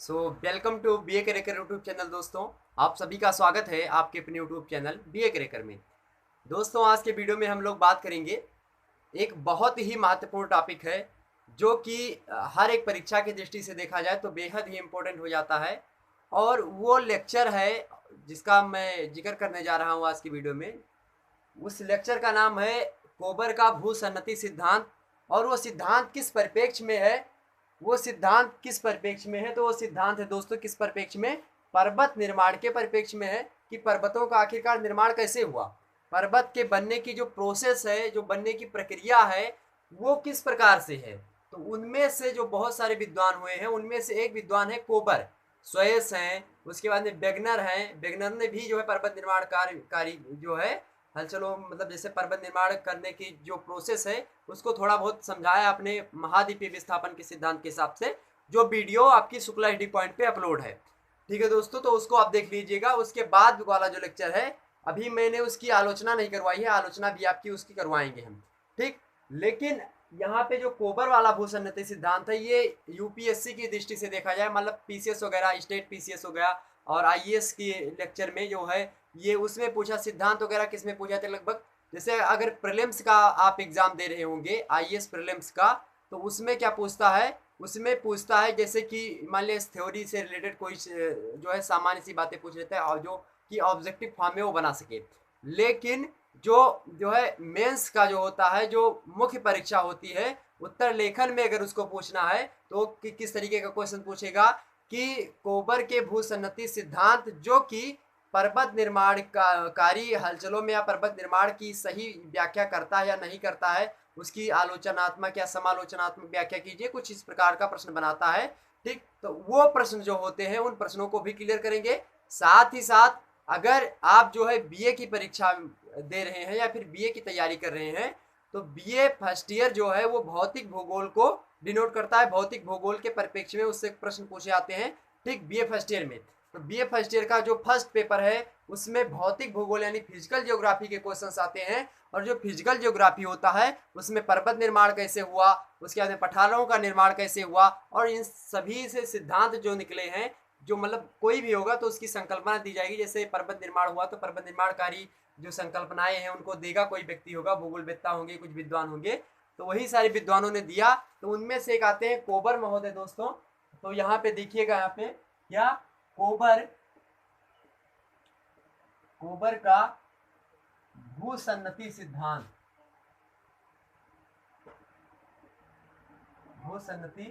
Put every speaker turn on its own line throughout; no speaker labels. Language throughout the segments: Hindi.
Welcome to BA cracker YouTube channel. दोस्तों, आप सभी का स्वागत है आपके अपने यूट्यूब चैनल बीए क्रैकर में। दोस्तों, आज के वीडियो में हम लोग बात करेंगे, एक बहुत ही महत्वपूर्ण टॉपिक है जो कि हर एक परीक्षा की दृष्टि से देखा जाए तो बेहद ही इम्पोर्टेंट हो जाता है। और वो लेक्चर है जिसका मैं जिक्र करने जा रहा हूँ आज की वीडियो में। उस लेक्चर का नाम है कोबर का भूसन्नति सिद्धांत। और वो सिद्धांत किस परिप्रेक्ष्य में है, वो सिद्धांत किस परिप्रेक्ष्य में है, तो वो सिद्धांत है दोस्तों किस परिप्रेक्ष्य में, पर्वत निर्माण के परिप्रेक्ष्य में है कि पर्वतों का आखिरकार निर्माण कैसे हुआ। पर्वत के बनने की जो प्रोसेस है, जो बनने की प्रक्रिया है, वो किस प्रकार से है। तो उनमें से जो बहुत सारे विद्वान हुए हैं, उनमें से एक विद्वान है कोबर, स्वयस हैं, उसके बाद में बेगनर हैं। बेगनर ने भी जो है पर्वत निर्माण कार्य जो है हलचलों, मतलब जैसे पर्वत निर्माण करने की जो प्रोसेस है उसको थोड़ा बहुत समझाया अपने महाद्वीपीय विस्थापन के सिद्धांत के हिसाब से, जो वीडियो आपकी शुक्ला एचडी पॉइंट पे अपलोड है। ठीक है दोस्तों, तो उसको आप देख लीजिएगा। उसके बाद वाला जो लेक्चर है, अभी मैंने उसकी आलोचना नहीं करवाई है, आलोचना भी आपकी उसकी करवाएंगे हम। ठीक, लेकिन यहाँ पे जो कोबर वाला भूसन्नति सिद्धांत है, ये यूपीएससी की दृष्टि से देखा जाए, मतलब पीसीएस वगैरह, स्टेट पीसीएस हो गया और आईएएस की लेक्चर में जो है ये उसमें पूछा, सिद्धांत वगैरह किसमें पूछा था लगभग। जैसे अगर प्रीलिम्स का आप एग्जाम दे रहे होंगे, आईएएस प्रीलिम्स का, तो उसमें क्या पूछता है, उसमें पूछता है जैसे कि मान लिया थ्योरी से रिलेटेड कोई जो है सामान्य सी बातें पूछ लेता है और जो कि ऑब्जेक्टिव फॉर्म में वो बना सके। लेकिन जो जो है मेंस का जो होता है, जो मुख्य परीक्षा होती है, उत्तर लेखन में अगर उसको पूछना है तो किस तरीके का क्वेश्चन पूछेगा कि कोबर के भूसन्नति सिद्धांत जो कि पर्वत निर्माण कारी हलचलों में या पर्वत निर्माण की सही व्याख्या करता है या नहीं करता है, उसकी आलोचनात्मक या समालोचनात्मक व्याख्या कीजिए, कुछ इस प्रकार का प्रश्न बनाता है। ठीक, तो वो प्रश्न जो होते हैं उन प्रश्नों को भी क्लियर करेंगे। साथ ही साथ अगर आप जो है बीए की परीक्षा दे रहे हैं या फिर बीए की तैयारी कर रहे हैं, तो बीए फर्स्ट ईयर जो है वो भौतिक भूगोल को डिनोट करता है। भौतिक भूगोल के परिप्रेक्ष्य में उससे प्रश्न पूछे जाते हैं। ठीक, बीए फर्स्ट ईयर में, तो बीए फर्स्ट ईयर का जो फर्स्ट पेपर है उसमें भौतिक भूगोल यानी फिजिकल ज्योग्राफी के क्वेश्चंस आते हैं। और जो फिजिकल ज्योग्राफी होता है उसमें पर्वत निर्माण कैसे हुआ, उसके बाद में पठारों का निर्माण कैसे हुआ, और इन सभी से सिद्धांत जो निकले हैं, जो मतलब कोई भी होगा तो उसकी संकल्पना दी जाएगी। जैसे पर्वत निर्माण हुआ तो पर्वत निर्माणकारी जो संकल्पनाएं हैं उनको देगा कोई व्यक्ति होगा, भूगोलवेत्ता होंगे, कुछ विद्वान होंगे, तो वही सारे विद्वानों ने दिया। तो उनमें से एक आते हैं कोबर महोदय दोस्तों। तो यहाँ पे देखिएगा, यहाँ पे क्या, कोबर, कोबर का भूसन्नति सिद्धांत, भूसन्नति,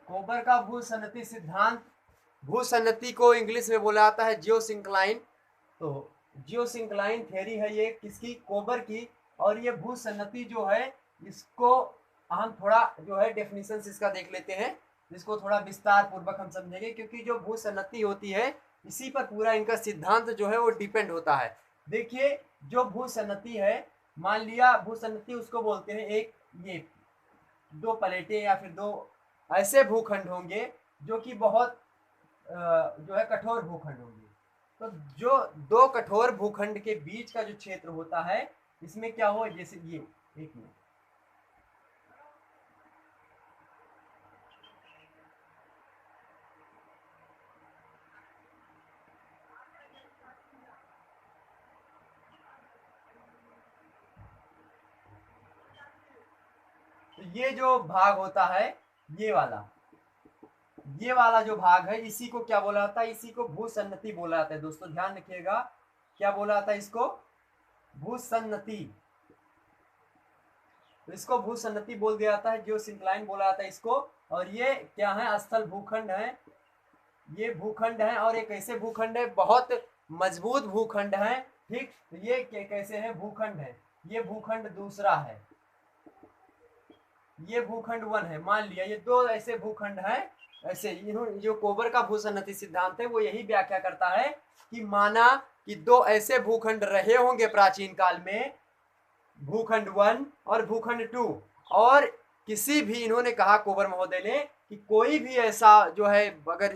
कोबर का भूसन्नति सिद्धांत। भूसन्नति को इंग्लिश में बोला जाता है जियोसिंक्लाइन। तो जियोसिंक्लाइन थ्योरी है ये किसकी, कोबर की। और ये भूसन्नति जो है, इसको हम थोड़ा जो है डेफिनेशन इसका देख लेते हैं, जिसको थोड़ा विस्तार पूर्वक हम समझेंगे, क्योंकि जो भूसन्नति होती है इसी पर पूरा इनका सिद्धांत जो है वो डिपेंड होता है। देखिए, जो भूसन्नति है, मान लिया भूसन्नति उसको बोलते हैं, एक ये दो प्लेटें या फिर दो ऐसे भूखंड होंगे जो कि बहुत जो है कठोर भूखंड होंगे। तो जो दो कठोर भूखंड के बीच का जो क्षेत्र होता है, इसमें क्या हो, जैसे ये, एक मिनट, तो ये जो भाग होता है, ये वाला, ये वाला जो भाग है, इसी को क्या बोला जाता है, इसी को भूसन्नति बोला जाता है। दोस्तों ध्यान रखिएगा, क्या बोला जाता है इसको, भूसन्नति। तो इसको भूसन्नति बोल दिया जाता है, जियोसिंक्लाइन बोला जाता है इसको। और ये क्या है, स्थल भूखंड है, ये भूखंड है। और एक ऐसे भूखंड है, बहुत मजबूत भूखंड है। ठीक, तो ये कैसे है, भूखंड है, ये भूखंड दूसरा है, ये भूखंड वन है। मान लिया ये दो ऐसे भूखंड हैं। ऐसे जो कोबर का भूसन्नति सिद्धांत है वो यही व्याख्या करता है कि माना कि दो ऐसे भूखंड रहे होंगे प्राचीन काल में, भूखंड वन और भूखंड टू। और किसी भी, इन्होंने कहा कोबर महोदय ने, कि कोई भी ऐसा जो है अगर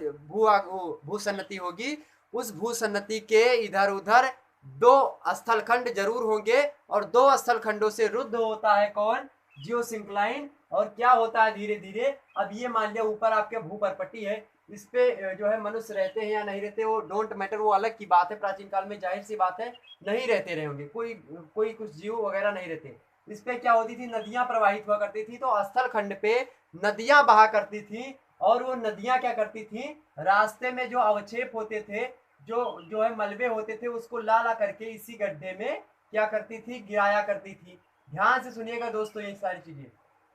भूसन्नति होगी, उस भूसन्नति के इधर उधर दो स्थलखंड जरूर होंगे, और दो स्थलखंडों से रुद्ध होता है कौन, जियोसिंक्लाइन। और क्या होता है धीरे धीरे, अब ये मान लिया ऊपर आपके भूपर्पट्टी है, इस पे जो है मनुष्य रहते हैं या नहीं रहते वो डोंट मैटर, वो अलग की बात है। प्राचीन काल में जाहिर सी बात है नहीं रहते रहे होंगे, कोई कोई कुछ जीव वगैरह नहीं रहते। इस पे क्या होती थी, नदियां प्रवाहित हुआ करती थी, तो स्थल खंड पे नदियां बहा करती थी। और वो नदियां क्या करती थी, रास्ते में जो अवक्षेप होते थे, जो है मलबे होते थे, उसको ला ला करके इसी गड्ढे में क्या करती थी, गिराया करती थी। ध्यान से सुनिएगा दोस्तों ये सारी चीजें।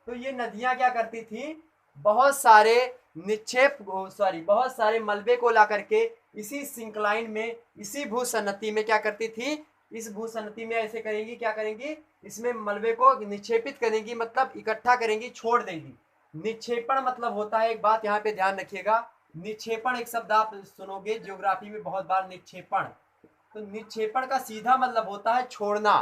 तो ये नदियां क्या करती थी, बहुत सारे निक्षेप सॉरी बहुत सारे मलबे को ला करके इसी सिंकलाइन में, इसी भूसन्नति में क्या करती थी, इस भूसन्नति में ऐसे करेंगी, क्या करेंगी, इसमें मलबे को निक्षेपित करेंगी, मतलब इकट्ठा करेंगी, छोड़ देंगी। निक्षेपण मतलब होता है, एक बात यहाँ पे ध्यान रखिएगा, निक्षेपण एक शब्द आप सुनोगे ज्योग्राफी में बहुत बार, निक्षेपण। तो निक्षेपण का सीधा मतलब होता है छोड़ना।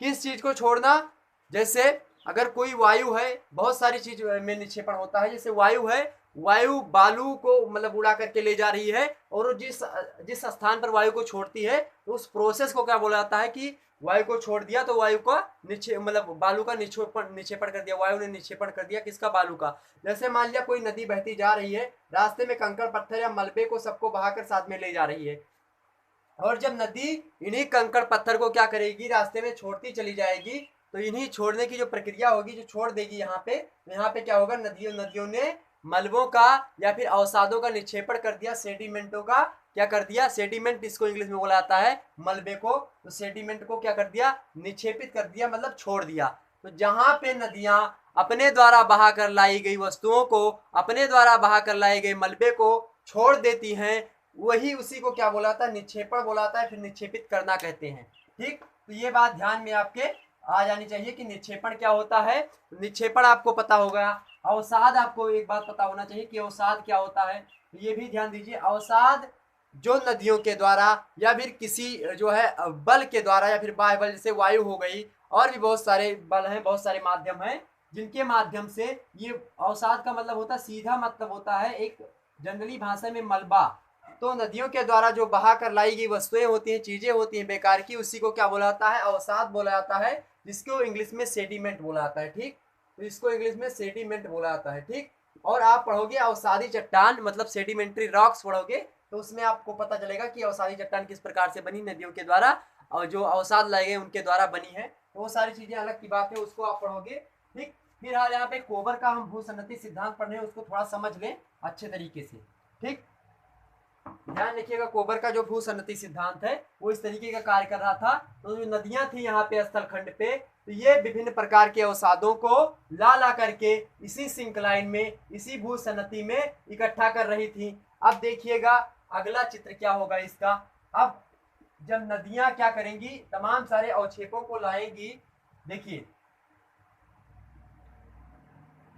किस चीज को छोड़ना, जैसे अगर कोई वायु है, बहुत सारी चीज में निक्षेपण होता है, जैसे वायु है, वायु बालू को मतलब उड़ा करके ले जा रही है, और जिस जिस स्थान पर वायु को छोड़ती है, तो उस प्रोसेस को क्या बोला जाता है कि वायु को छोड़ दिया, तो वायु का मतलब बालू का निक्षेपण कर दिया, वायु ने निक्षेपण कर दिया किसका, बालू का। जैसे मान लिया कोई नदी बहती जा रही है, रास्ते में कंकड़ पत्थर या मलबे को सबको बहाकर साथ में ले जा रही है, और जब नदी इन्हीं कंकड़ पत्थर को क्या करेगी, रास्ते में छोड़ती चली जाएगी, तो इन्हीं छोड़ने की जो प्रक्रिया होगी, जो छोड़ देगी यहाँ पे क्या होगा, नदियों ने मलबों का या फिर अवसादों का निक्षेपण कर दिया, सेडिमेंटों का क्या कर दिया, सेडिमेंट इसको इंग्लिश में बोला जाता है, मलबे को, तो सेडिमेंट को क्या कर दिया, निक्षेपित कर दिया, मतलब छोड़ दिया। तो जहां पे नदियां अपने द्वारा बहा कर लाई गई वस्तुओं को, अपने द्वारा बहा कर लाए गए मलबे को छोड़ देती हैं, वही उसी को क्या बोलाता है, निक्षेपण बोलाता है, फिर निक्षेपित करना कहते हैं। ठीक, तो ये बात ध्यान में आपके आ जानी चाहिए कि निक्षेपण क्या होता है। निक्षेपण आपको पता होगा। अवसाद आपको एक बात पता होना चाहिए कि अवसाद क्या होता है, तो ये भी ध्यान दीजिए। अवसाद जो नदियों के द्वारा या फिर किसी जो है बल के द्वारा, या फिर बाह्य बल, जैसे वायु हो गई, और भी बहुत सारे बल हैं, बहुत सारे माध्यम हैं, जिनके माध्यम से ये अवसाद का मतलब होता है, सीधा मतलब होता है एक जनरली भाषा में मलबा। तो नदियों के द्वारा जो बहा कर लाई गई वस्तुएं होती हैं, चीजें होती हैं बेकार की, उसी को क्या बोला जाता है, अवसाद बोला जाता है, जिसको इंग्लिश में सेडिमेंट बोला जाता है। ठीक, तो इसको इंग्लिश में सेडिमेंट बोला जाता है। ठीक, और आप पढ़ोगे अवसादी चट्टान मतलब सेडिमेंट्री रॉक्स पढ़ोगे, तो उसमें आपको पता चलेगा कि अवसादी चट्टान किस प्रकार से बनी, नदियों के द्वारा, और जो अवसाद लाए गए उनके द्वारा बनी है। तो वो सारी चीजें अलग की बात है, उसको आप पढ़ोगे। ठीक, फिर हाल यहाँ पे कोबर का हम भूसन्नति सिद्धांत पढ़ रहे हैं, उसको थोड़ा समझ लें अच्छे तरीके से। ठीक, ध्यान रखिएगा, कोबर का जो भूसन्नति सिद्धांत है वो इस तरीके का कार्य कर रहा था। तो जो नदियां थी यहाँ पे स्थल खंड पे, तो ये विभिन्न प्रकार के अवसादों को ला ला करके इसी सिंकलाइन में, इसी भूसन्नति में इकट्ठा कर रही थी। अब देखिएगा अगला चित्र क्या होगा इसका। अब जब नदियां क्या करेंगी, तमाम सारे अवक्षेपों को लाएंगी। देखिए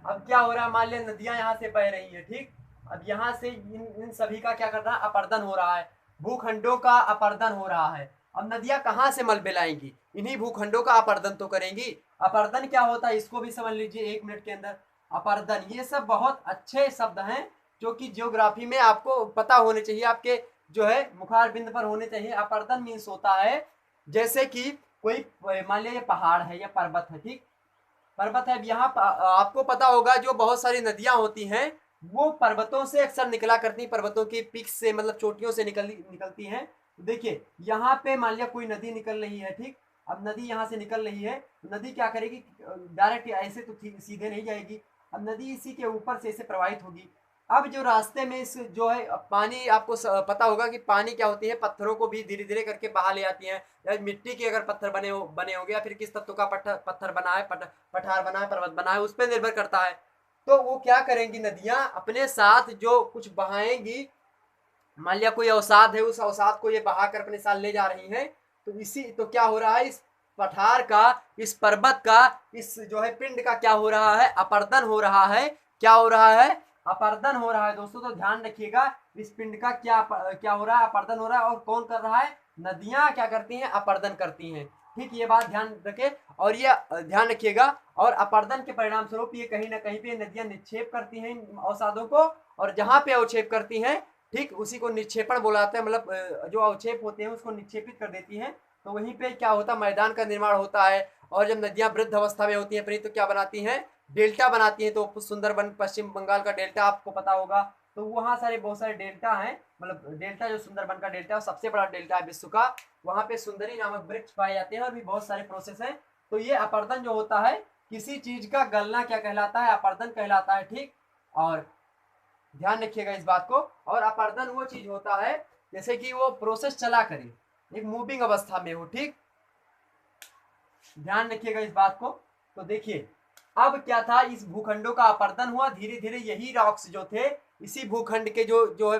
अब क्या हो रहा है, मान लिया नदियां यहाँ से बह रही है। ठीक, अब यहाँ से इन सभी का क्या कर रहा है, अपर्दन हो रहा है, भूखंडों का अपर्दन हो रहा है। अब नदियां कहाँ से मलबे लाएंगी, इन्हीं भूखंडों का अपर्दन तो करेंगी। अपर्दन क्या होता है, इसको भी समझ लीजिए 1 मिनट के अंदर। अपर्दन, ये सब बहुत अच्छे शब्द हैं जो कि जियोग्राफी में आपको पता होने चाहिए, आपके जो है मुखार बिंद पर होने चाहिए। अपर्दन मीन्स होता है जैसे कि कोई मान लिया पहाड़ है या पर्वत है। ठीक, पर्वत है, अब यहाँ आपको पता होगा जो बहुत सारी नदियां होती हैं वो पर्वतों से अक्सर निकला करती, पर्वतों की पीक से मतलब चोटियों से निकलती हैं। देखिए यहाँ पे मान लिया कोई नदी निकल रही है। ठीक, अब नदी यहाँ से निकल रही है, नदी क्या करेगी, डायरेक्ट ऐसे तो सीधे नहीं जाएगी, अब नदी इसी के ऊपर से ऐसे प्रवाहित होगी। अब जो रास्ते में इस जो है पानी, आपको पता होगा कि पानी क्या होती है, पत्थरों को भी धीरे धीरे करके बहा ले आती है। या मिट्टी के अगर पत्थर बने होंगे, या फिर किस तत्व का पत्थर बना है, पठार बना है, पर्वत बना है, उस पर निर्भर करता है। तो वो क्या करेंगी, नदियां अपने साथ जो कुछ बहाएंगी, मान लिया कोई अवसाद है, उस अवसाद को ये बहाकर अपने साथ ले जा रही है। तो क्या हो रहा है, इस पठार का, इस पर्वत का, इस जो है पिंड का क्या हो रहा है, अपर्दन हो रहा है। क्या हो रहा है, अपर्दन हो रहा है दोस्तों। तो ध्यान रखिएगा इस पिंड का क्या हो रहा है, अपर्दन हो रहा है। और कौन कर रहा है, नदियां क्या करती हैं, अपर्दन करती हैं। ठीक, ये बात ध्यान रखें, और ये ध्यान रखिएगा। और अपर्दन के परिणाम स्वरूप ये कहीं ना कहीं पे नदियां निक्षेप करती हैं अवसादों को, और जहां पे अवक्षेप करती हैं, ठीक, उसी को निक्षेपण बोलाते हैं, मतलब जो अवक्षेप होते हैं उसको निक्षेपित कर देती हैं। तो वहीं पे क्या होता है, मैदान का निर्माण होता है। और जब नदियां वृद्ध अवस्था में होती हैं अपनी, तो क्या बनाती हैं, डेल्टा बनाती हैं। तो सुंदरबन पश्चिम बंगाल का डेल्टा आपको पता होगा, तो वहाँ सारे बहुत सारे डेल्टा हैं, मतलब डेल्टा जो सुंदरबन का डेल्टा है सबसे बड़ा डेल्टा है विश्व का, वहाँ पे सुंदरी नामक वृक्ष पाए जाते हैं और भी बहुत सारे प्रोसेस हैं। तो ये अपर्दन जो होता है, किसी चीज का गलना क्या कहलाता है, अपर्दन कहलाता है, ठीक। और ध्यान रखिएगा इस बात को। और अपर्दन वो चीज होता है जैसे कि वो प्रोसेस चला करे, एक मूविंग अवस्था में हो, ठीक। ध्यान रखिएगा इस बात को। तो देखिए अब क्या था, इस भूखंडों का अपर्दन हुआ धीरे धीरे, यही रॉक्स जो थे, इसी भूखंड के जो जो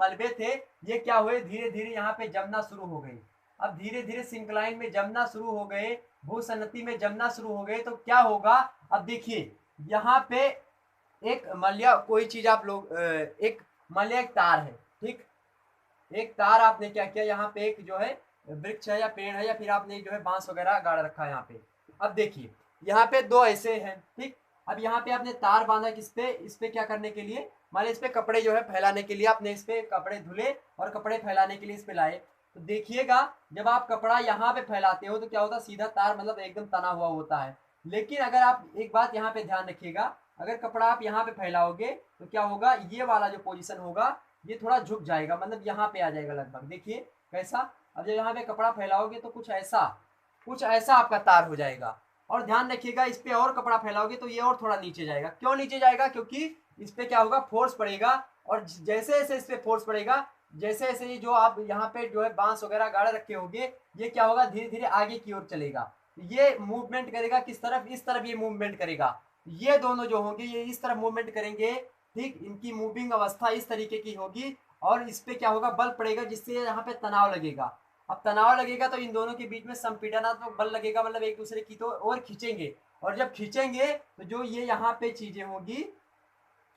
मलबे थे, ये क्या हुए, धीरे धीरे यहाँ पे जमना शुरू हो गई। अब धीरे धीरे सिंक्लाइन में जमना शुरू हो गए, भूसन्नति में जमना शुरू हो गए, तो क्या होगा, अब देखिए यहाँ पे एक मलिया कोई चीज आप लोग एक मलिया एक तार है, ठीक। एक तार आपने क्या किया, यहाँ पे एक जो है वृक्ष है या पेड़ है या फिर आपने जो है बांस वगैरह गाड़ रखा है यहाँ पे। अब देखिए यहाँ पे दो ऐसे हैं, ठीक। अब यहाँ पे आपने तार बांधा किस पे, इस पे क्या करने के लिए, मान लीजिए इस पे कपड़े जो है फैलाने के लिए, आपने इस पे कपड़े धुले और कपड़े फैलाने के लिए इस पे लाए। तो देखिएगा जब आप कपड़ा यहाँ पे फैलाते हो तो क्या होता है, सीधा तार मतलब एकदम तना हुआ होता है। लेकिन अगर आप एक बात यहाँ पे ध्यान रखिएगा, अगर कपड़ा आप यहाँ पे फैलाओगे तो क्या होगा, ये वाला जो पोजीशन होगा ये थोड़ा झुक जाएगा, मतलब यहाँ पे आ जाएगा लगभग। देखिए कैसा, अब जब यहाँ पे कपड़ा फैलाओगे तो कुछ ऐसा आपका तार हो जाएगा। और ध्यान रखिएगा इस पे और कपड़ा फैलाओगे तो ये और थोड़ा नीचे जाएगा। क्यों नीचे जाएगा, क्योंकि इस पे क्या होगा, फोर्स पड़ेगा। और जैसे जैसे इस पे फोर्स पड़ेगा, जैसे जैसे ये जो आप यहाँ पे जो है बांस वगैरह गाड़े रखे होंगे, ये क्या होगा, धीरे धीरे आगे की ओर चलेगा। ये मूवमेंट करेगा किस तरफ, इस तरफ ये मूवमेंट करेगा। ये दोनों जो होंगे ये इस तरफ मूवमेंट करेंगे, ठीक। इनकी मूविंग अवस्था इस तरीके की होगी और इस पे क्या होगा, बल पड़ेगा जिससे यहाँ पे तनाव लगेगा। अब तनाव लगेगा तो इन दोनों के बीच में संपीड़नात्मक बल लगेगा, मतलब एक दूसरे की तो और खींचेंगे। और जब खींचेंगे तो जो ये यहाँ पे चीजें होंगी,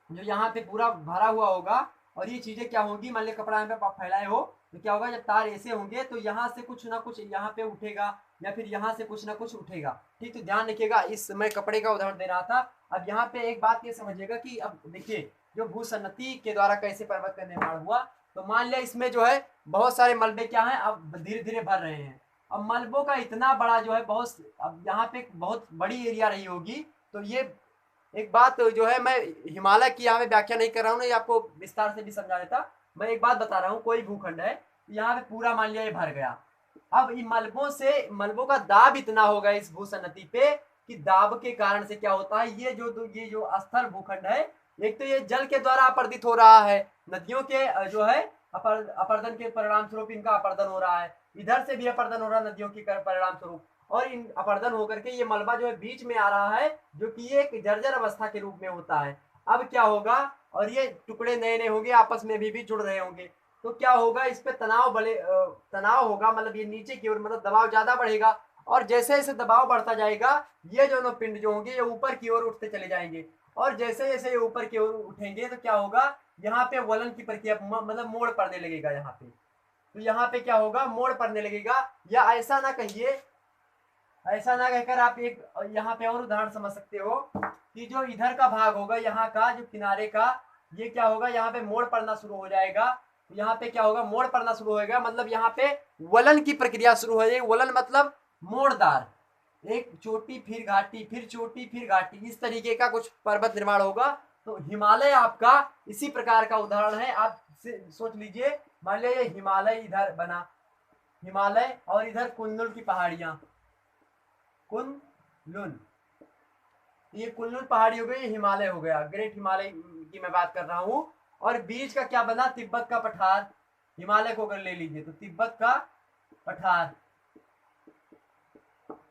जो यहाँ पे पूरा भरा हुआ होगा, और ये चीजें क्या होंगी, मान ली कपड़ा यहाँ पे फैलाए हो तो क्या होगा, जब तार ऐसे होंगे तो यहाँ से कुछ ना कुछ यहाँ पे उठेगा या फिर यहाँ से कुछ ना कुछ उठेगा, ठीक। तो ध्यान रखिएगा, इस मैं कपड़े का उदाहरण दे रहा था। अब यहाँ पे एक बात ये समझिएगा कि अब देखिए जो भूसन्नति के द्वारा कैसे पर्वत का निर्माण हुआ। तो मान लिया इसमें जो है बहुत सारे मलबे क्या है, अब धीरे धीरे भर रहे हैं। अब मलबों का इतना बड़ा जो है बहुत, अब यहाँ पे बहुत बड़ी एरिया रही होगी। तो ये एक बात जो है, मैं हिमालय की यहाँ पे व्याख्या नहीं कर रहा हूँ, ये आपको विस्तार से भी समझा देता। मैं एक बात बता रहा हूँ, कोई भूखंड है यहाँ पे पूरा मान लिया ये भर गया। अब इन मलबों का दाब इतना होगा इस भूसन्नति पे कि दाब के कारण से क्या होता है, ये जो स्थल भूखंड है, एक तो ये जल के द्वारा अपर्दित हो रहा है, नदियों के जो है अपर्दन के परिणाम स्वरूप इनका अपर्दन हो रहा है, इधर से भी अपर्दन हो रहा है नदियों के परिणाम स्वरूप। और इन अपर्दन होकर के ये मलबा जो है बीच में आ रहा है, जो कि ये एक जर्जर अवस्था के रूप में होता है। अब क्या होगा, और ये टुकड़े नए नए होंगे, आपस में भी जुड़ रहे होंगे, तो क्या होगा, इस पे तनाव होगा, मतलब ये नीचे की ओर, मतलब दबाव ज्यादा बढ़ेगा। और जैसे जैसे दबाव बढ़ता जाएगा, ये दोनों पिंड जो होंगे ये ऊपर की ओर उठते चले जाएंगे। और जैसे जैसे ये ऊपर की ओर उठेंगे तो क्या होगा, यहाँ पे वलन की प्रक्रिया मतलब मोड़ पड़ने लगेगा यहाँ पे। तो यहाँ पे क्या होगा, मोड़ पड़ने लगेगा। या ऐसा ना कहिए, ऐसा ना कहकर आप एक यहाँ पे और उदाहरण समझ सकते हो कि जो इधर का भाग होगा, यहाँ का जो किनारे का, ये क्या होगा, यहाँ पे मोड़ पड़ना शुरू हो जाएगा। यहाँ पे क्या होगा, मोड़ पड़ना शुरू होगा, मतलब यहाँ पे वलन की प्रक्रिया शुरू हो जाएगी। वलन मतलब मोड़दार, एक चोटी फिर घाटी, फिर चोटी फिर घाटी, इस तरीके का कुछ पर्वत निर्माण होगा। तो हिमालय आपका इसी प्रकार का उदाहरण है। आप सोच लीजिए, मान लिया ये हिमालय इधर बना, हिमालय, और इधर कुल्लू की पहाड़ियां, कुनलुन, ये कुनलुन पहाड़ी हो गई, हिमालय हो गया, ग्रेट हिमालय की मैं बात कर रहा हूँ। और बीच का क्या बना, तिब्बत का पठार। हिमालय को अगर ले लीजिए तो तिब्बत का पठार।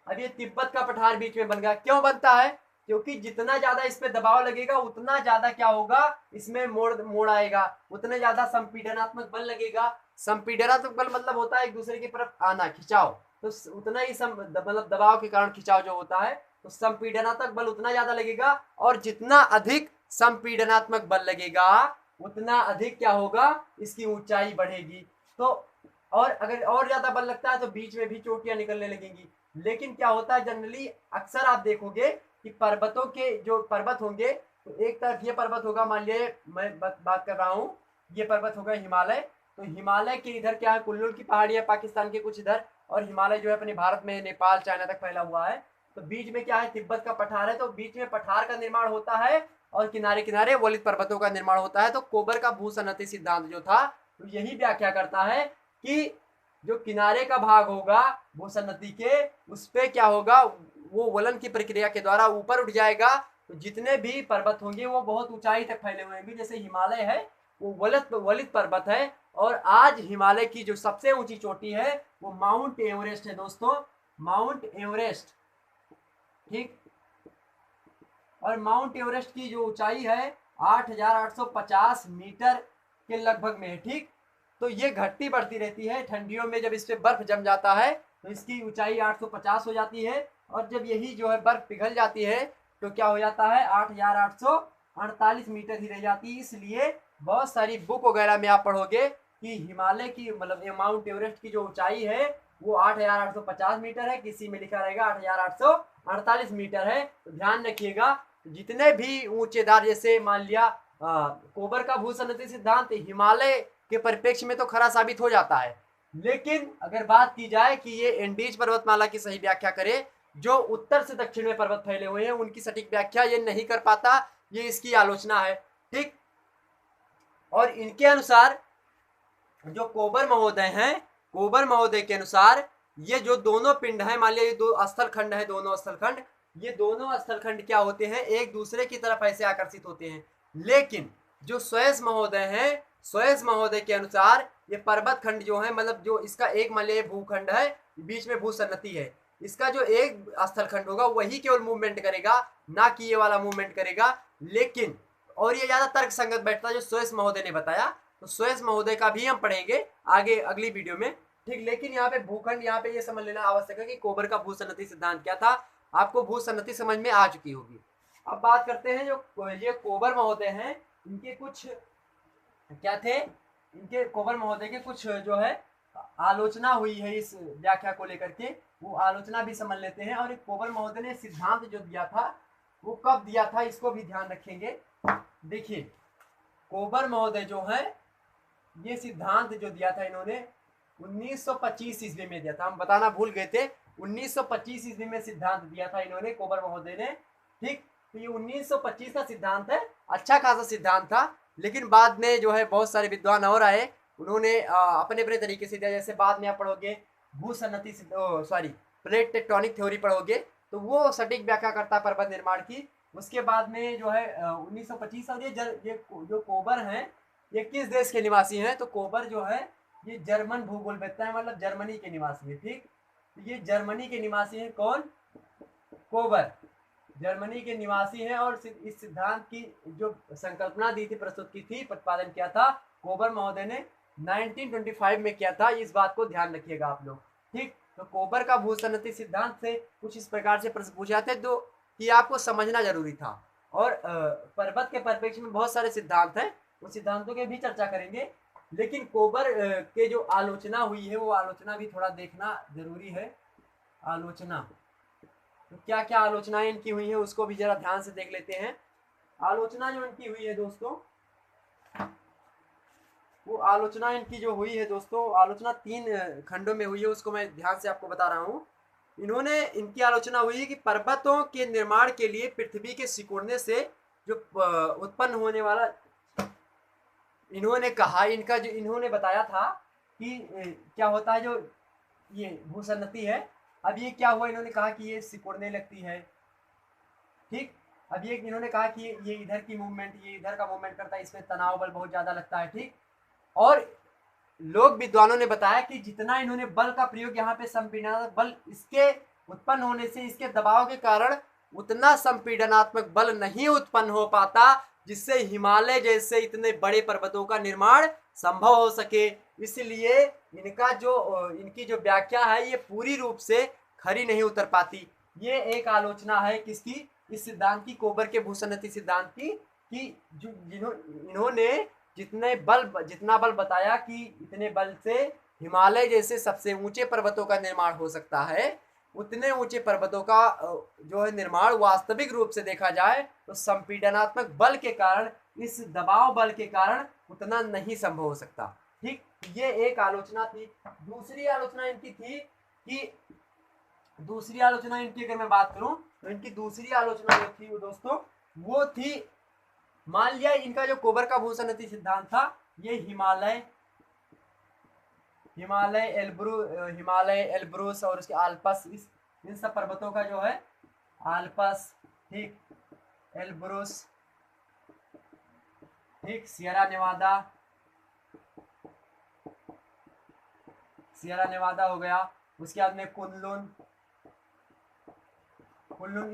अब ये तिब्बत का पठार बीच में बन गया, क्यों बनता है, क्योंकि जितना ज्यादा इस पे दबाव लगेगा उतना ज्यादा क्या होगा, इसमें मोड़ आएगा, उतने ज्यादा संपीडनात्मक बल लगेगा। संपीडनात्मक बल मतलब होता है एक दूसरे की तरफ आना, खिंचाव। तो उतना ही मतलब दबाव के कारण खिंचाव जो होता है, तो संपीडनात्मक बल उतना ज्यादा लगेगा। और जितना अधिक संपीडनात्मक बल लगेगा उतना अधिक क्या होगा, इसकी ऊंचाई बढ़ेगी। तो और अगर और ज्यादा बल लगता है तो बीच में भी चोटियां निकलने लगेंगी। लेकिन क्या होता है, जनरली अक्सर आप देखोगे कि पर्वतों के जो पर्वत होंगे, तो एक तरफ ये पर्वत होगा, मान लीजिए मैं बात कर रहा हूँ, ये पर्वत होगा हिमालय। तो हिमालय के इधर क्या है, कुल्लू की पहाड़ियां, पाकिस्तान के कुछ इधर, और हिमालय जो है अपने भारत में नेपाल चाइना तक फैला हुआ है। तो बीच में क्या है, तिब्बत का पठार है, तो बीच में पठार का निर्माण होता है और किनारे किनारे वलित पर्वतों का निर्माण होता है। तो कोबर का भूसन्नति सिद्धांत जो था तो यही व्याख्या करता है कि जो किनारे का भाग होगा भूसन्नति के, उस पे क्या होगा, वो वलन की प्रक्रिया के द्वारा ऊपर उठ जाएगा। तो जितने भी पर्वत होंगे वो बहुत ऊंचाई तक फैले हुए हैं। जैसे हिमालय है वो वलित पर्वत है, और आज हिमालय की जो सबसे ऊंची चोटी है वो माउंट एवरेस्ट है दोस्तों, माउंट एवरेस्ट। ठीक, और माउंट एवरेस्ट की जो ऊंचाई है 8,850 मीटर के लगभग में है। ठीक, तो ये घटती बढ़ती रहती है। ठंडियों में जब इस पे बर्फ जम जाता है तो इसकी ऊंचाई 850 हो जाती है, और जब यही जो है बर्फ पिघल जाती है तो क्या हो जाता है, 8,848 मीटर ही रह जाती है। इसलिए बहुत सारी बुक वगैरह में आप पढ़ोगे कि हिमालय की मतलब माउंट एवरेस्ट की जो ऊंचाई है वो 8,850 मीटर है, किसी में लिखा रहेगा 8,848 मीटर है। तो ध्यान रखिएगा, जितने भी ऊंचेदार, जैसे मान लिया कोबर का भूसन्नति सिद्धांत हिमालय के परिप्रेक्ष्य में तो खरा साबित हो जाता है, लेकिन अगर बात की जाए कि ये एंडीज पर्वतमाला की सही व्याख्या करे, जो उत्तर से दक्षिण में पर्वत फैले हुए हैं उनकी सटीक व्याख्या ये नहीं कर पाता, ये इसकी आलोचना है। ठीक, और इनके अनुसार जो कोबर महोदय हैं, कोबर महोदय के अनुसार ये जो दोनों पिंड हैं, मान लिया ये दो स्थल खंड है, दोनों स्थल खंड, ये दोनों स्थल खंड क्या होते हैं, एक दूसरे की तरफ ऐसे आकर्षित होते हैं। लेकिन जो स्वेस महोदय हैं, स्वेस महोदय के अनुसार ये पर्वत खंड जो है, मतलब जो इसका एक मान लिया भूखंड है, बीच में भूसन्नति है, इसका जो एक स्थल खंड होगा वही केवल मूवमेंट करेगा, ना कि ये वाला मूवमेंट करेगा। लेकिन और ये ज्यादा तर्क संगत बैठता है जो स्वेस महोदय ने बताया, तो स्वेस महोदय का भी हम पढ़ेंगे आगे अगली वीडियो में। ठीक, लेकिन यहाँ पे भूखंड, यहाँ पे ये समझ लेना आवश्यक है कि कोबर का भूसन्नति सिद्धांत क्या था। आपको भूसन्नति समझ में आ चुकी होगी। अब बात करते हैं जो ये कोबर महोदय हैं, इनके कुछ क्या थे, इनके कोबर महोदय के कुछ जो है आलोचना हुई है इस व्याख्या को लेकर के, वो आलोचना भी समझ लेते हैं। और कोबर महोदय ने सिद्धांत जो दिया था वो कब दिया था, इसको भी ध्यान रखेंगे। देखिए, कोबर महोदय जो है ये सिद्धांत जो दिया था इन्होंने 1925 ईस्वी में दिया था, हम बताना भूल गए थे। 1925 ईस्वी में सिद्धांत दिया था इन्होंने, कोबर महोदय ने। ठीक, तो ये 1925 का सिद्धांत है, अच्छा खासा सिद्धांत था। लेकिन बाद में जो है बहुत सारे विद्वान और आए, उन्होंने अपने अपने तरीके से दिया। जैसे बाद में आप पढ़ोगे भूसन्नति प्लेट टेक्टोनिक थ्योरी पढ़ोगे, तो वो सटीक व्याख्या करता पर्वत निर्माण की। उसके बाद में जो है 1925, और ये जो कोबर हैं ये किस देश के निवासी हैं, तो कोबर जो है ये जर्मन भूगोलवेत्ता है, मतलब जर्मनी के निवासी है। ठीक, तो ये जर्मनी के निवासी हैं, कौन, कोबर जर्मनी के निवासी हैं। और इस सिद्धांत की जो संकल्पना दी थी, प्रस्तुत की थी, प्रतिपादन किया था कोबर महोदय ने 1925 में किया था। इस बात को ध्यान रखिएगा आप लोग। ठीक, तो कोबर का भूसन्नति सिद्धांत से कुछ इस प्रकार से प्रश्न पूछे जाते हैं जो कि आपको समझना जरूरी था। और पर्वत के परिप्रेक्ष्य में बहुत सारे सिद्धांत हैं, उन सिद्धांतों की भी चर्चा करेंगे। लेकिन कोबर के जो आलोचना हुई है वो आलोचना भी थोड़ा देखना जरूरी है। आलोचना, तो क्या क्या आलोचनाएं इनकी हुई है उसको भी जरा ध्यान से देख लेते हैं। आलोचना जो इनकी हुई है दोस्तों, वो आलोचना इनकी जो हुई है दोस्तों, आलोचना 3 खंडों में हुई है, उसको मैं ध्यान से आपको बता रहा हूँ। इनकी आलोचना हुई है कि पर्वतों के निर्माण के लिए पृथ्वी के सिकुड़ने से जो उत्पन्न होने वाला, इन्होंने कहा, इन्होंने बताया था कि क्या होता है जो ये भूसन्नति है। अब ये क्या हुआ, इन्होंने कहा कि ये सिकुड़ने लगती है। ठीक, अब ये इन्होंने कहा कि ये इधर की मूवमेंट, ये इधर का मूवमेंट करता है, इसमें तनाव बल बहुत ज्यादा लगता है। ठीक, और लोग विद्वानों ने बताया कि जितना इन्होंने बल का प्रयोग यहाँ पे संपीड़नात्मक बल इसके उत्पन्न होने से, इसके दबाव के कारण उतना संपीड़नात्मक बल नहीं उत्पन्न हो पाता जिससे हिमालय जैसे इतने बड़े पर्वतों का निर्माण संभव हो सके। इसलिए इनकी जो व्याख्या है ये पूरी रूप से खरी नहीं उतर पाती। ये एक आलोचना है किसकी, इस सिद्धांत की, कोबर के भूसन्नति सिद्धांत की, कि इन्होंने जितना बल बताया कि इतने बल से हिमालय जैसे सबसे ऊंचे पर्वतों का निर्माण हो सकता है, उतने ऊंचे पर्वतों का जो है निर्माण वास्तविक रूप से देखा जाए तो संपीड़नात्मक बल के कारण, इस दबाव बल के कारण उतना नहीं संभव हो सकता। ठीक, ये एक आलोचना थी। दूसरी आलोचना इनकी थी कि दूसरी आलोचना इनकी अगर मैं बात करूं तो इनकी दूसरी आलोचना जो थी वो दोस्तों वो थी, मान लिया इनका जो कोबर का भूसन्नति सिद्धांत था ये हिमालय एल्ब्रुस और उसके आल्पस, इन सब पर्वतों का जो है आल्पस, ठीक, एल्ब्रुस, ठीक, सियरा नेवादा हो गया, उसके बाद में कुनलुन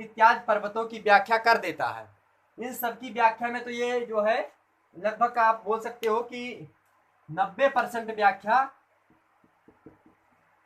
इत्यादि पर्वतों की व्याख्या कर देता है। इन सब की व्याख्या में तो ये जो है लगभग आप बोल सकते हो कि 90% व्याख्या,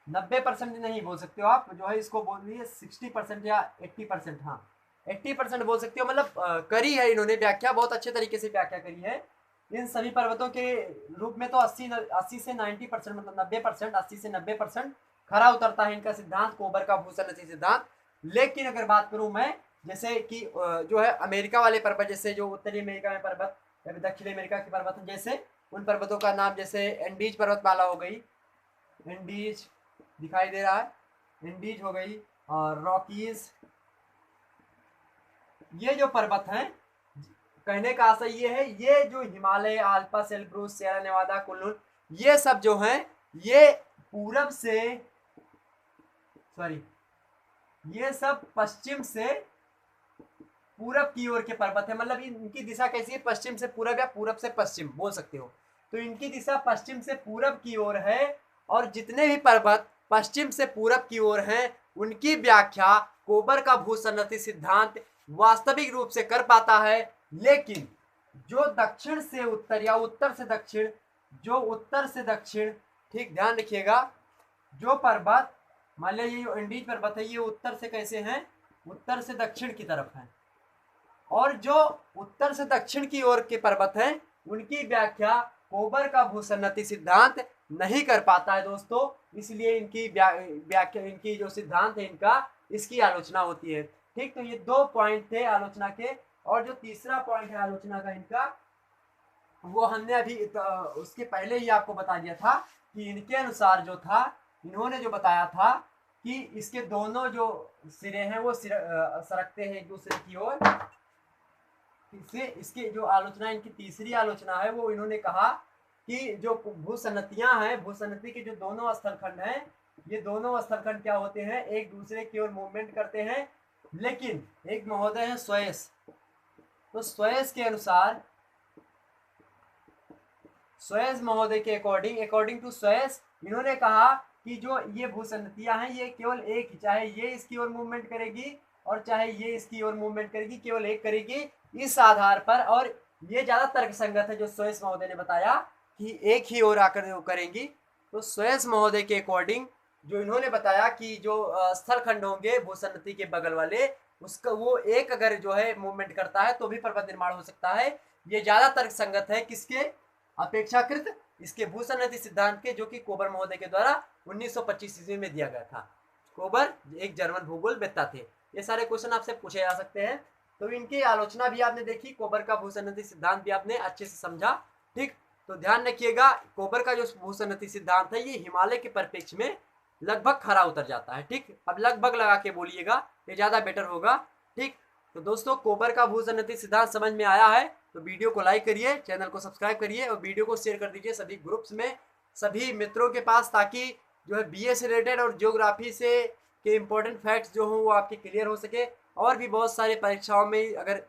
90% नहीं बोल सकते हो आप, जो है इसको बोल लीजिए 60% या 80%, हाँ 80% बोल सकते हो, मतलब करी है इन्होंने व्याख्या, बहुत अच्छे तरीके से व्याख्या करी है। इन सभी पर्वतों के रूप में तो 80 से 90%, मतलब 90%, 80 से 90% खरा उतरता है इनका सिद्धांत, कोबर का भूसन्नति सिद्धांत। लेकिन अगर बात करूं मैं, जैसे कि जो है अमेरिका वाले पर्वत, जैसे जो उत्तरी अमेरिका में पर्वत या दक्षिणी अमेरिका के पर्वत, जैसे उन पर्वतों का नाम जैसे एंडीज पर्वतमाला हो गई, एंडीज दिखाई दे रहा है, एंडीज हो गई, और रॉकीज, ये जो पर्वत हैं, कहने का आशय ये है, ये जो Himalaya, Alps, Elbrus, Sierra Nevada, Kunlun, ये सब जो हैं ये पूरब से, सॉरी, ये सब पश्चिम से पूरब की ओर के पर्वत है, मतलब इनकी दिशा कैसी है, पश्चिम से पूरब या पूरब से पश्चिम बोल सकते हो, तो इनकी दिशा पश्चिम से पूरब की ओर है। और जितने भी पर्वत पश्चिम से पूरब की ओर हैं उनकी व्याख्या कोबर का भूसन्नति सिद्धांत वास्तविक रूप से कर पाता है। लेकिन जो दक्षिण से उत्तर या उत्तर से दक्षिण, जो उत्तर से दक्षिण, ठीक ध्यान रखिएगा, जो पर्वत मान लिया ये एंडीज पर्वत है, ये उत्तर से कैसे हैं, उत्तर से दक्षिण की तरफ है, और जो उत्तर से दक्षिण की ओर के पर्वत हैं उनकी व्याख्या कोबर का भूसन्नति सिद्धांत नहीं कर पाता है दोस्तों, इसलिए इनकी व्याख्या, इनकी जो सिद्धांत है इनका, इसकी आलोचना होती है। ठीक, तो ये 2 पॉइंट थे आलोचना के, और जो तीसरा पॉइंट है आलोचना का इनका, वो हमने अभी उसके पहले ही आपको बता दिया था कि इनके अनुसार जो था, इन्होंने जो बताया था कि इसके दोनों जो सिरे हैं वो सरकते हैं एक दूसरे की ओर। इससे इसकी जो आलोचना, इनकी तीसरी आलोचना है, वो इन्होंने कहा कि जो भूसन्नतियां हैं, भूसन्नति के जो दोनों स्थलखंड हैं, ये दोनों स्थलखंड क्या होते हैं, एक दूसरे की ओर मूवमेंट करते हैं। लेकिन एक महोदय है स्वेस, तो स्वेस के अनुसार, स्वेस महोदय के अकॉर्डिंग टू स्वेस, इन्होंने कहा कि जो ये भूसन्नतियां हैं ये केवल एक ही, चाहे ये इसकी ओर मूवमेंट करेगी और चाहे ये इसकी ओर मूवमेंट करेगी, केवल एक करेगी, इस आधार पर। और ये ज्यादा तर्कसंगत है जो स्वेस महोदय ने बताया कि एक ही ओर आकर करेंगी। तो स्वेस महोदय के अकॉर्डिंग जो इन्होंने बताया कि जो स्थलखंड होंगे भूसन्नति के बगल वाले, उसका वो एक अगर जो है मूवमेंट करता है तो भी पर्वत निर्माण हो सकता है, ये ज्यादा तर्कसंगत है किसके अपेक्षाकृत, इसके भूसन्नति सिद्धांत के, जो कि कोबर महोदय के द्वारा 1925 ईस्वी में दिया गया था। कोबर एक जर्मन भूगोलवेत्ता थे। ये सारे क्वेश्चन आपसे पूछे जा सकते हैं। तो इनकी आलोचना भी आपने देखी, कोबर का भूसन्नति सिद्धांत भी आपने अच्छे से समझा। ठीक, तो ध्यान रखिएगा, कोबर का जो भूसन्नति सिद्धांत है ये हिमालय के परिप्रेक्ष्य में लगभग खरा उतर जाता है। ठीक, अब लगभग लगा के बोलिएगा, ये ज्यादा बेटर होगा। ठीक, तो दोस्तों कोबर का भूसन्नति सिद्धांत समझ में आया है तो वीडियो को लाइक करिए, चैनल को सब्सक्राइब करिए और वीडियो को शेयर कर दीजिए सभी ग्रुप्स में, सभी मित्रों के पास, ताकि जो है बीए से रिलेटेड और ज्योग्राफी से के इम्पोर्टेंट फैक्ट्स जो हों वो आपके क्लियर हो सके। और भी बहुत सारे परीक्षाओं में अगर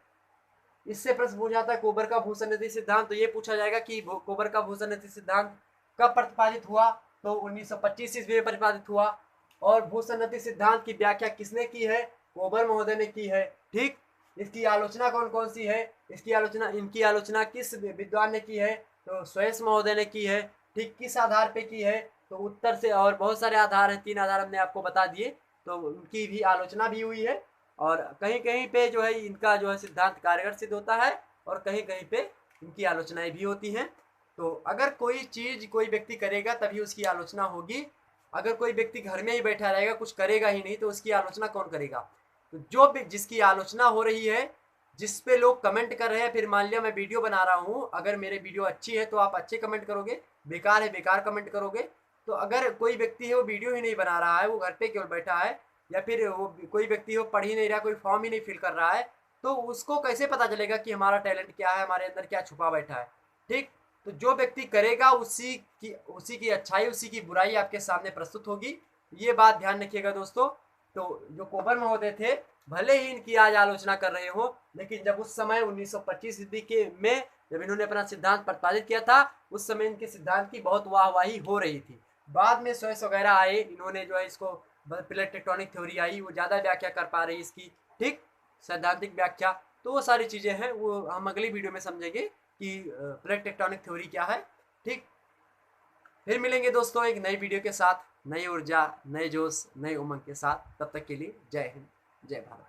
इससे प्रश्न पूछा जाता है कोबर का भूसन्नति सिद्धांत, तो ये पूछा जाएगा कि कोबर का भूसन्नति सिद्धांत कब प्रतिपादित हुआ, तो 1925 ईस्वी में प्रतिपादित हुआ। और भूसन्नति सिद्धांत की व्याख्या किसने की है, कोबर महोदय ने की है। ठीक, इसकी आलोचना कौन कौन सी है, इसकी आलोचना, इनकी आलोचना किस विद्वान ने की है, तो स्वेस महोदय ने की है। ठीक, किस आधार पे की है, तो उत्तर से, और बहुत सारे आधार हैं, 3 आधार हमने आपको बता दिए, तो उनकी भी आलोचना भी हुई है। और कहीं कहीं पे जो है इनका जो है सिद्धांत कारगर सिद्ध होता है और कहीं कहीं पे इनकी आलोचनाएं भी होती हैं। तो अगर कोई चीज कोई व्यक्ति करेगा तभी उसकी आलोचना होगी, अगर कोई व्यक्ति घर में ही बैठा रहेगा कुछ करेगा ही नहीं तो उसकी आलोचना कौन करेगा। तो जो भी जिसकी आलोचना हो रही है, जिस पे लोग कमेंट कर रहे हैं, फिर मान लिया मैं वीडियो बना रहा हूँ, अगर मेरे वीडियो अच्छी है तो आप अच्छे कमेंट करोगे, बेकार है बेकार कमेंट करोगे। तो अगर कोई व्यक्ति है वो वीडियो ही नहीं बना रहा है, वो घर पे केवल बैठा है, या फिर वो कोई व्यक्ति हो पढ़ ही नहीं रहा, कोई फॉर्म ही नहीं फिल कर रहा है, तो उसको कैसे पता चलेगा कि हमारा टैलेंट क्या है, हमारे अंदर क्या छुपा बैठा है। ठीक, तो जो व्यक्ति करेगा उसी की अच्छाई, उसी की बुराई आपके सामने प्रस्तुत होगी। ये बात ध्यान रखिएगा दोस्तों। तो जो कोबर महोदय थे, भले ही इनकी आज आलोचना कर रहे हो, लेकिन जब उस समय 1925 ईस्वी के में जब इन्होंने अपना सिद्धांत प्रतिपादित किया था, उस समय इनके सिद्धांत की बहुत वाहवाही हो रही थी। बाद में स्वेस वगैरह आए, इन्होंने जो है इसको प्लेट टेक्टोनिक थ्योरी आई, वो ज़्यादा व्याख्या कर पा रही इसकी, ठीक, सैद्धांतिक व्याख्या। तो वो सारी चीज़ें हैं, वो हम अगली वीडियो में समझेंगे कि प्लेट टेक्टोनिक थ्योरी क्या है। ठीक, फिर मिलेंगे दोस्तों एक नई वीडियो के साथ, नई ऊर्जा, नए जोश, नए उमंग के साथ। तब तक के लिए जय हिंद, जय भारत।